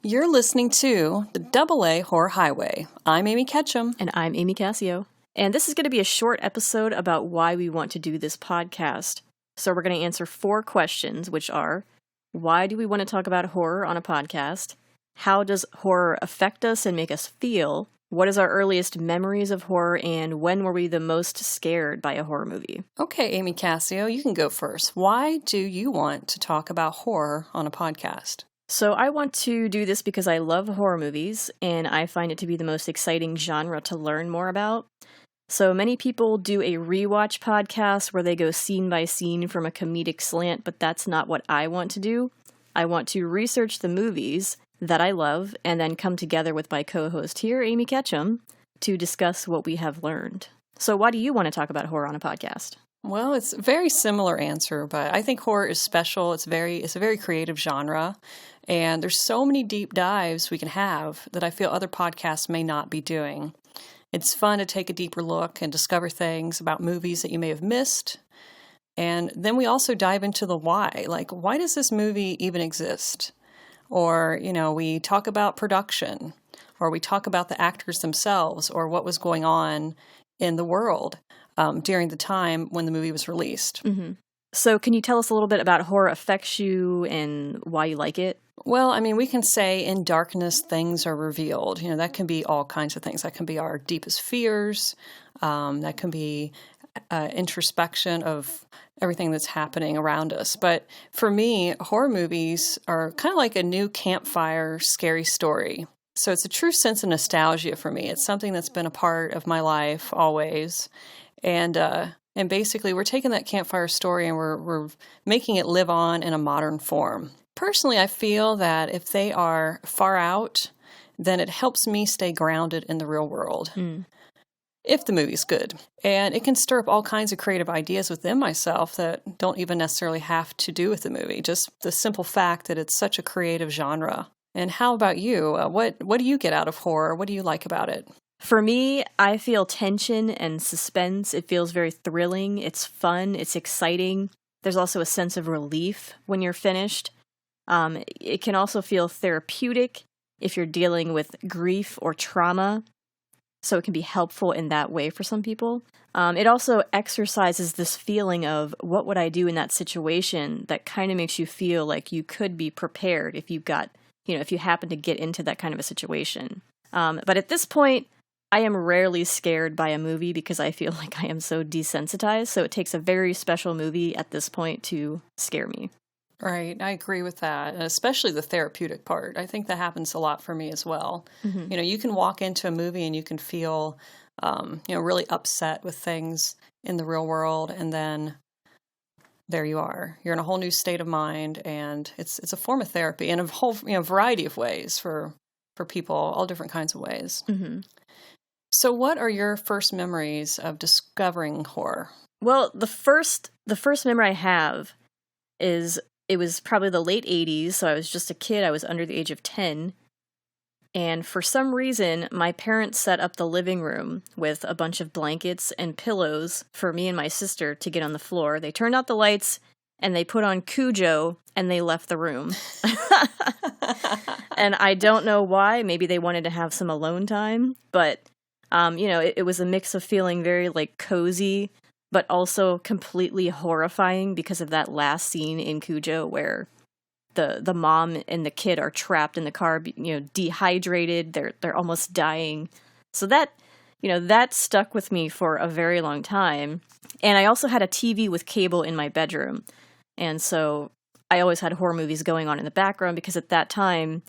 You're listening to the AA Horror Highway. I'm Amy Ketchum. And I'm Amy Kasio. And this is going to be a short episode about why we want to do this podcast. So we're going to answer 4 questions, which are, why do we want to talk about horror on a podcast? How does horror affect us and make us feel? What is our earliest memories of horror? And when were we the most scared by a horror movie? Okay, Amy Kasio, you can go first. Why do you want to talk about horror on a podcast? So I want to do this because I love horror movies, and I find it to be the most exciting genre to learn more about. So many people do a rewatch podcast where they go scene by scene from a comedic slant, but that's not what I want to do. I want to research the movies that I love and then come together with my co-host here, Amy Ketchum, to discuss what we have learned. So why do you want to talk about horror on a podcast? Well, it's a very similar answer, but I think horror is special. It's a very creative genre, and there's so many deep dives we can have that I feel other podcasts may not be doing. It's fun to take a deeper look and discover things about movies that you may have missed. And then we also dive into the why. Like, why does this movie even exist? Or, we talk about production, or we talk about the actors themselves, or what was going on in the world during the time when the movie was released. Mm-hmm. So can you tell us a little bit about how affects you and why you like it? Well, we can say in darkness, things are revealed. That can be all kinds of things. That can be our deepest fears. That can be introspection of everything that's happening around us. But for me, horror movies are kind of like a new campfire scary story. So it's a true sense of nostalgia for me. It's something that's been a part of my life always. And basically, we're taking that campfire story and we're making it live on in a modern form. Personally, I feel that if they are far out, then it helps me stay grounded in the real world. If the movie's good. And it can stir up all kinds of creative ideas within myself that don't even necessarily have to do with the movie. Just the simple fact that it's such a creative genre. And how about you? What do you get out of horror? What do you like about it? For me, I feel tension and suspense. It feels very thrilling. It's fun. It's exciting. There's also a sense of relief when you're finished. It can also feel therapeutic if you're dealing with grief or trauma. So it can be helpful in that way for some people. It also exercises this feeling of what would I do in that situation that kind of makes you feel like you could be prepared if if you happen to get into that kind of a situation. But at this point, I am rarely scared by a movie because I feel like I am so desensitized. So it takes a very special movie at this point to scare me. Right. I agree with that. And especially the therapeutic part. I think that happens a lot for me as well. Mm-hmm. You can walk into a movie and you can feel, really upset with things in the real world. And then there you are. You're in a whole new state of mind. And it's a form of therapy in a whole variety of ways for people, all different kinds of ways. Mm-hmm. So what are your first memories of discovering horror? Well, the first memory I have is it was probably the late 80s, so I was just a kid. I was under the age of 10. And for some reason, my parents set up the living room with a bunch of blankets and pillows for me and my sister to get on the floor. They turned out the lights, and they put on Cujo, and they left the room. And I don't know why. Maybe they wanted to have some alone time, but it was a mix of feeling very, cozy, but also completely horrifying because of that last scene in Cujo where the mom and the kid are trapped in the car, dehydrated. They're almost dying. So that stuck with me for a very long time. And I also had a TV with cable in my bedroom. And so I always had horror movies going on in the background because at that time,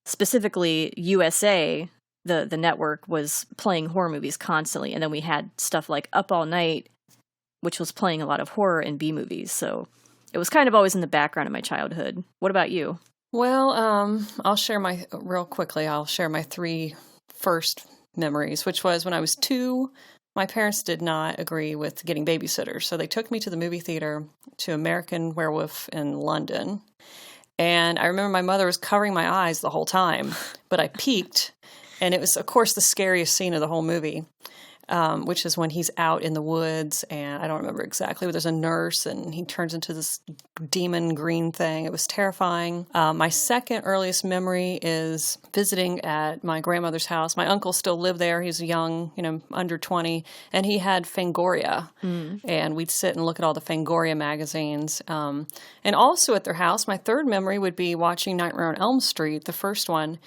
specifically USA, the network was playing horror movies constantly. And then we had stuff like Up All Night, which was playing a lot of horror and B movies. So it was kind of always in the background of my childhood. What about you? Well, I'll share my 3 first memories, which was when I was 2, my parents did not agree with getting babysitters. So they took me to the movie theater to American Werewolf in London. And I remember my mother was covering my eyes the whole time, but I peeked. And it was, of course, the scariest scene of the whole movie. which is when he's out in the woods, and I don't remember exactly, but there's a nurse, and he turns into this demon green thing. It was terrifying. My second earliest memory is visiting at my grandmother's house. My uncle still lived there. He was young, under 20, and he had Fangoria, and we'd sit and look at all the Fangoria magazines. And also at their house, my third memory would be watching Nightmare on Elm Street, the first one,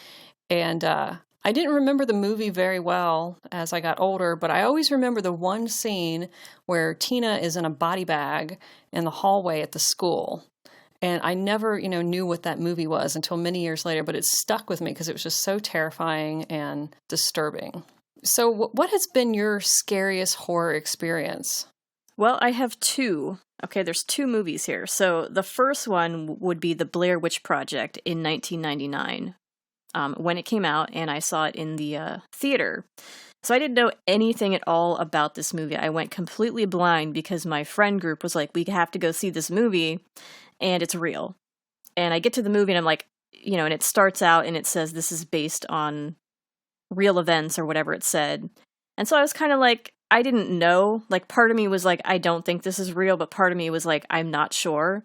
and I didn't remember the movie very well as I got older, but I always remember the one scene where Tina is in a body bag in the hallway at the school. And I never, knew what that movie was until many years later, but it stuck with me because it was just so terrifying and disturbing. So what has been your scariest horror experience? Well, I have two. Okay, there's two movies here. So the first one would be The Blair Witch Project in 1999. When it came out, and I saw it in the theater. So I didn't know anything at all about this movie. I went completely blind because my friend group was like, we have to go see this movie, and it's real. And I get to the movie, and I'm like, and it starts out, and it says this is based on real events, or whatever it said. And so I was kind of like, I didn't know. Like, part of me was like, I don't think this is real, but part of me was like, I'm not sure.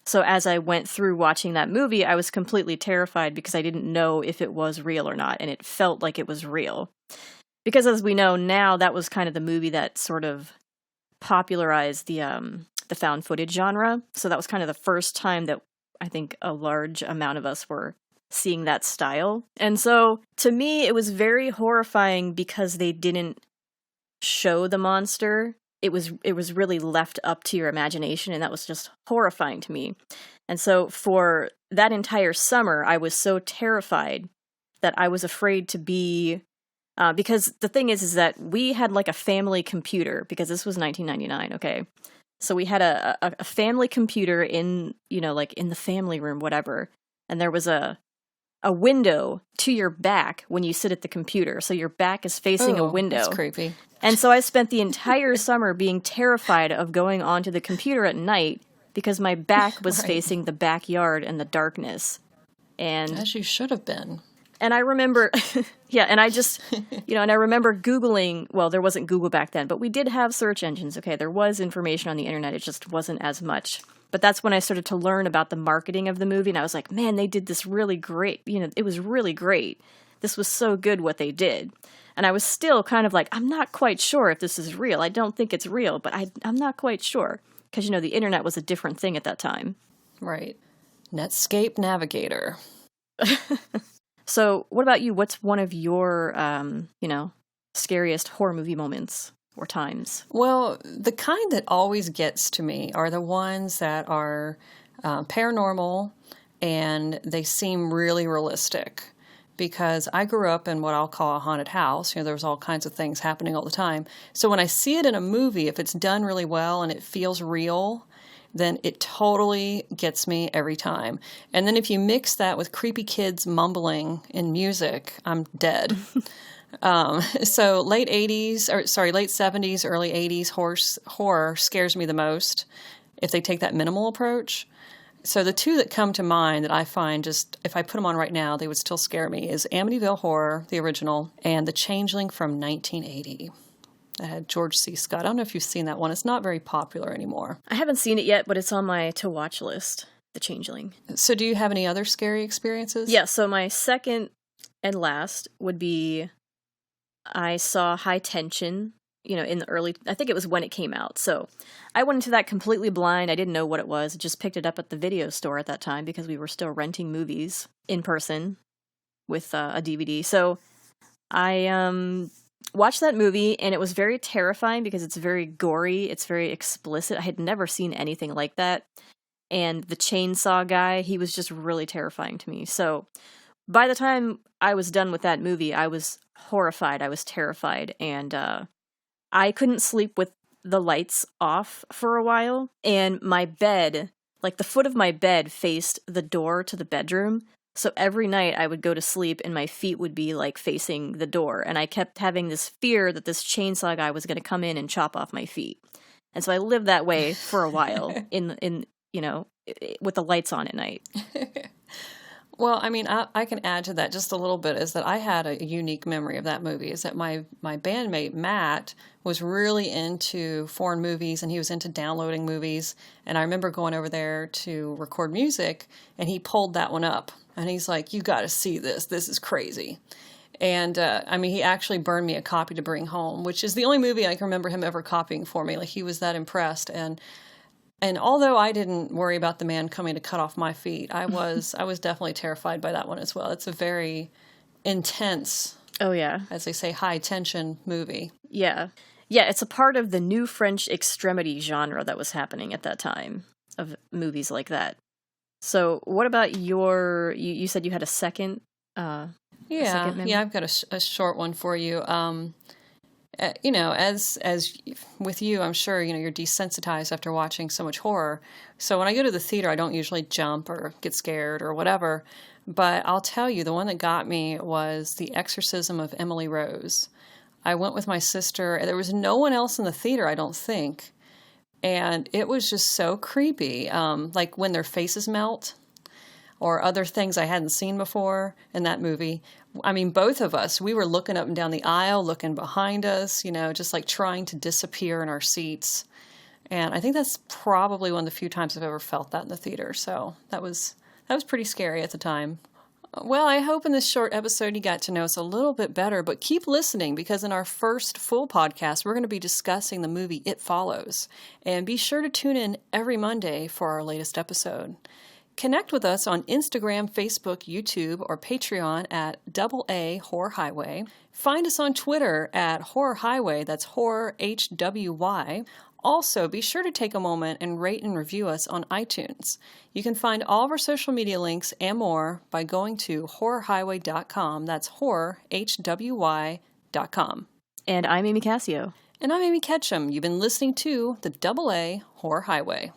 So as I went through watching that movie, I was completely terrified because I didn't know if it was real or not, and it felt like it was real. Because as we know now, that was kind of the movie that sort of popularized the found footage genre. So that was kind of the first time that I think a large amount of us were seeing that style. And so to me, it was very horrifying because they didn't show the monster. It was really left up to your imagination, and that was just horrifying to me. And so for that entire summer, I was so terrified that I was afraid to be, because the thing is that we had like a family computer, because this was 1999, okay? So we had a family computer in, like in the family room, whatever, and there was a window to your back when you sit at the computer. So your back is facing a window. That's creepy. And so I spent the entire summer being terrified of going onto the computer at night because my back was facing the backyard and the darkness. And as you should have been. And I remember, and I just, and I remember Googling, well, there wasn't Google back then, but we did have search engines, okay? There was information on the internet, it just wasn't as much. But that's when I started to learn about the marketing of the movie, and I was like, man, they did this really great. It was really great. This was so good what they did. And I was still kind of like, I'm not quite sure if this is real. I don't think it's real, but I'm not quite sure. Because, the internet was a different thing at that time. Right. Netscape Navigator. So what about you? What's one of your, scariest horror movie moments or times? Well, the kind that always gets to me are the ones that are paranormal and they seem really realistic. Because I grew up in what I'll call a haunted house. There was all kinds of things happening all the time. So when I see it in a movie, if it's done really well and it feels real, then it totally gets me every time. And then if you mix that with creepy kids mumbling in music, I'm dead. So late 70s, early 80s horror scares me the most if they take that minimal approach. So the two that come to mind that I find just, if I put them on right now, they would still scare me, is Amityville Horror, the original, and The Changeling from 1980. That had George C. Scott. I don't know if you've seen that one. It's not very popular anymore. I haven't seen it yet, but it's on my to-watch list, The Changeling. So do you have any other scary experiences? Yeah, so my second and last would be I saw High Tension, in the early, I think it was when it came out. So I went into that completely blind. I didn't know what it was. I just picked it up at the video store at that time because we were still renting movies in person with a DVD. So I watched that movie, and it was very terrifying because it's very gory. It's very explicit. I had never seen anything like that. And the chainsaw guy, he was just really terrifying to me. So by the time I was done with that movie, I was horrified. I was terrified. And I couldn't sleep with the lights off for a while. And my bed, like the foot of my bed faced the door to the bedroom. So every night I would go to sleep and my feet would be like facing the door. And I kept having this fear that this chainsaw guy was going to come in and chop off my feet. And so I lived that way for a while with the lights on at night. Well, I mean, I can add to that just a little bit, is that I had a unique memory of that movie, is that my bandmate, Matt, was really into foreign movies and he was into downloading movies. And I remember going over there to record music and he pulled that one up and he's like, you got to see this. This is crazy. And I mean, he actually burned me a copy to bring home, which is the only movie I can remember him ever copying for me. Like, he was that impressed. And although I didn't worry about the man coming to cut off my feet, I was definitely terrified by that one as well. It's a very intense, Oh, yeah. as they say, high tension movie. Yeah. Yeah, it's a part of the new French extremity genre that was happening at that time, of movies like that. So what about you said you had a second memory? Yeah, I've got a short one for you. You know, as with you, I'm sure, you know, you're desensitized after watching so much horror. So when I go to the theater, I don't usually jump or get scared or whatever. But I'll tell you, the one that got me was The Exorcism of Emily Rose. I went with my sister. There was no one else in the theater, I don't think. And it was just so creepy. Like when their faces melt, or other things I hadn't seen before in that movie. I mean, both of us, we were looking up and down the aisle, looking behind us, you know, just like trying to disappear in our seats. And I think that's probably one of the few times I've ever felt that in the theater. So that was pretty scary at the time. Well, I hope in this short episode you got to know us a little bit better, but keep listening, because in our first full podcast, we're going to be discussing the movie It Follows. And be sure to tune in every Monday for our latest episode. Connect with us on Instagram, Facebook, YouTube, or Patreon at AA Horror Highway. Find us on Twitter at Horror Highway, that's Horror HWY. Also, be sure to take a moment and rate and review us on iTunes. You can find all of our social media links and more by going to horrorhighway.com, that's Horror HWY.com. And I'm Amy Kasio. And I'm Amy Ketchum. You've been listening to the AA Horror Highway.